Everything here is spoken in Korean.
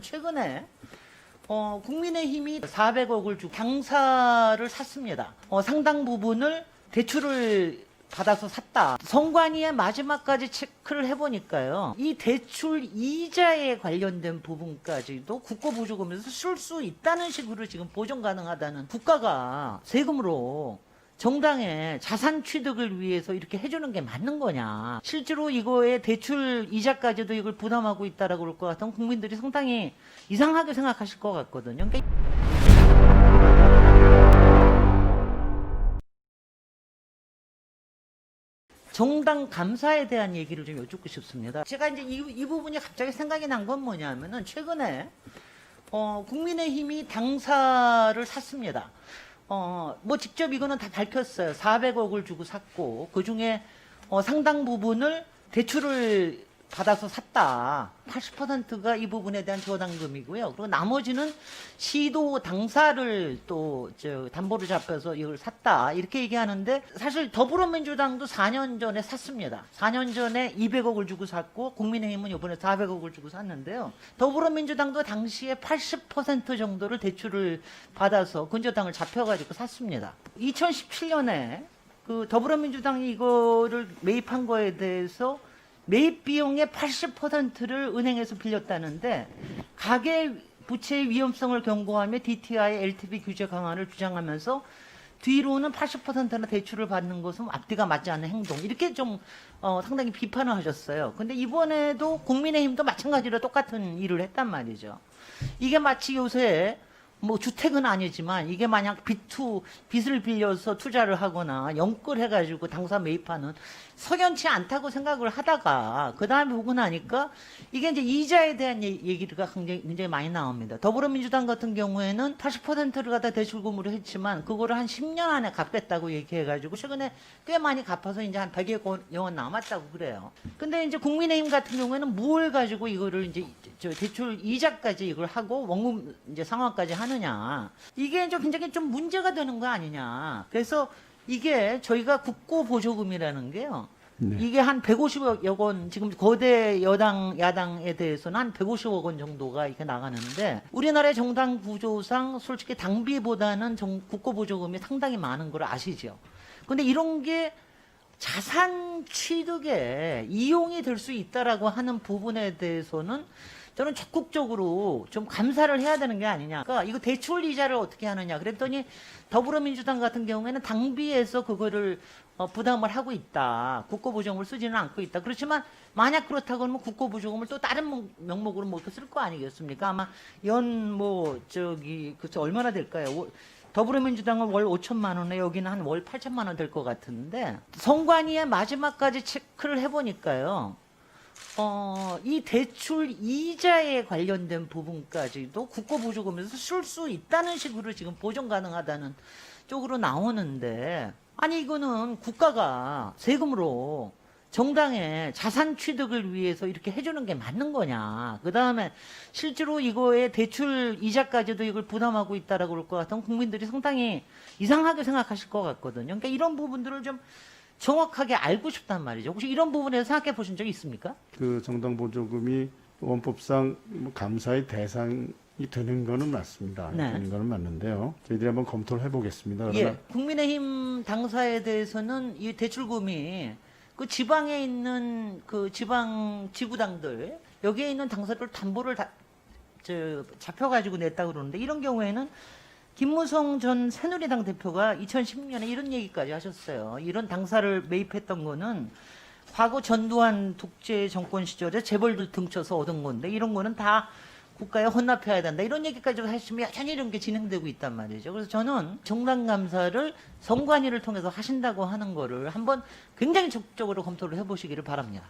최근에 국민의힘이 400억을 주고 당사를 샀습니다. 상당 부분을 대출을 받아서 샀다. 선관위의 마지막까지 체크를 해보니까요. 이 대출 이자에 관련된 부분까지도 국고보조금에서 쓸 수 있다는 식으로 지금 보전 가능하다는, 국가가 세금으로 정당의 자산 취득을 위해서 이렇게 해주는 게 맞는 거냐. 실제로 이거에 대출 이자까지도 이걸 부담하고 있다라고 그럴 것 같으면 국민들이 상당히 이상하게 생각하실 것 같거든요. 그러니까 정당 감사에 대한 얘기를 좀 여쭙고 싶습니다. 제가 이제 이 부분이 갑자기 생각이 난 건 뭐냐면은 최근에 국민의힘이 당사를 샀습니다. 뭐 직접 이거는 다 밝혔어요. 400억을 주고 샀고, 그 중에 상당 부분을 대출을 받아서 샀다. 80%가 이 부분에 대한 저당금이고요. 그리고 나머지는 시도 당사를 또 담보로 잡혀서 이걸 샀다. 이렇게 얘기하는데, 사실 더불어민주당도 4년 전에 샀습니다. 4년 전에 200억을 주고 샀고, 국민의힘은 이번에 400억을 주고 샀는데요. 더불어민주당도 당시에 80% 정도를 대출을 받아서 근저당을 잡혀가지고 샀습니다. 2017년에 그 더불어민주당이 이거를 매입한 거에 대해서 매입 비용의 80%를 은행에서 빌렸다는데, 가계 부채의 위험성을 경고하며 DTI, LTV 규제 강화를 주장하면서 뒤로는 80%나 대출을 받는 것은 앞뒤가 맞지 않는 행동, 이렇게 좀 상당히 비판을 하셨어요. 근데 이번에도 국민의힘도 마찬가지로 똑같은 일을 했단 말이죠. 이게 마치 요새 뭐 주택은 아니지만 이게 만약 빚을 빌려서 투자를 하거나 연끌해가지고 당사 매입하는, 석연치 않다고 생각을 하다가 그 다음에 보고 나니까 이게 이제 이자에 대한 얘기가 굉장히 많이 나옵니다. 더불어민주당 같은 경우에는 80%를 갖다 대출금으로 했지만 그거를 한 10년 안에 갚겠다고 얘기해가지고 최근에 꽤 많이 갚아서 이제 한 100여 원 남았다고 그래요. 근데 이제 국민의힘 같은 경우에는 뭘 가지고 이거를 이제 대출 이자까지 이걸 하고 원금 이제 상환까지 하느냐, 이게 이제 굉장히 좀 문제가 되는 거 아니냐. 그래서 이게 저희가 국고보조금이라는 게요. 네. 이게 한 150억 원, 지금 거대 야당에 대해서는 한 150억 원 정도가 이렇게 나가는데, 우리나라의 정당 구조상 솔직히 당비보다는 국고보조금이 상당히 많은 걸 아시죠? 근데 이런 게 자산 취득에 이용이 될 수 있다라고 하는 부분에 대해서는 저는 적극적으로 좀 감사를 해야 되는 게 아니냐. 그러니까 이거 대출 이자를 어떻게 하느냐. 그랬더니 더불어민주당 같은 경우에는 당비에서 그거를 부담을 하고 있다. 국고보조금을 쓰지는 않고 있다. 그렇지만 만약 그렇다고 하면 국고보조금을 또 다른 명목으로 뭐 쓸 거 아니겠습니까? 아마 그래서 얼마나 될까요? 더불어민주당은 월 5천만 원에 여기는 한 월 8천만 원 될 것 같은데, 선관위의 마지막까지 체크를 해보니까요. 이 대출 이자에 관련된 부분까지도 국고보조금에서 쓸 수 있다는 식으로 지금 보전 가능하다는 쪽으로 나오는데, 아니 이거는 국가가 세금으로 정당의 자산 취득을 위해서 이렇게 해주는 게 맞는 거냐. 그 다음에 실제로 이거에 대출 이자까지도 이걸 부담하고 있다라고 그럴 것 같으면 국민들이 상당히 이상하게 생각하실 것 같거든요. 그러니까 이런 부분들을 좀 정확하게 알고 싶단 말이죠. 혹시 이런 부분에서 생각해 보신 적이 있습니까? 그 정당 보조금이 원법상 감사의 대상이 되는 거는 맞습니다. 네. 되는 거는 맞는데요. 저희들이 한번 검토를 해보겠습니다. 그러나 예, 국민의힘 당사에 대해서는 이 대출금이 그 지방에 있는 그 지방 지구당들, 여기에 있는 당사들 담보를 잡혀가지고 냈다 그러는데, 이런 경우에는 김무성 전 새누리당 대표가 2010년에 이런 얘기까지 하셨어요. 이런 당사를 매입했던 거는 과거 전두환 독재 정권 시절에 재벌들 등쳐서 얻은 건데, 이런 거는 다 국가에 헌납해야 된다. 이런 얘기까지 하시면 여전히 이런 게 진행되고 있단 말이죠. 그래서 저는 정당 감사를 선관위를 통해서 하신다고 하는 거를 한번 굉장히 적극적으로 검토를 해보시기를 바랍니다.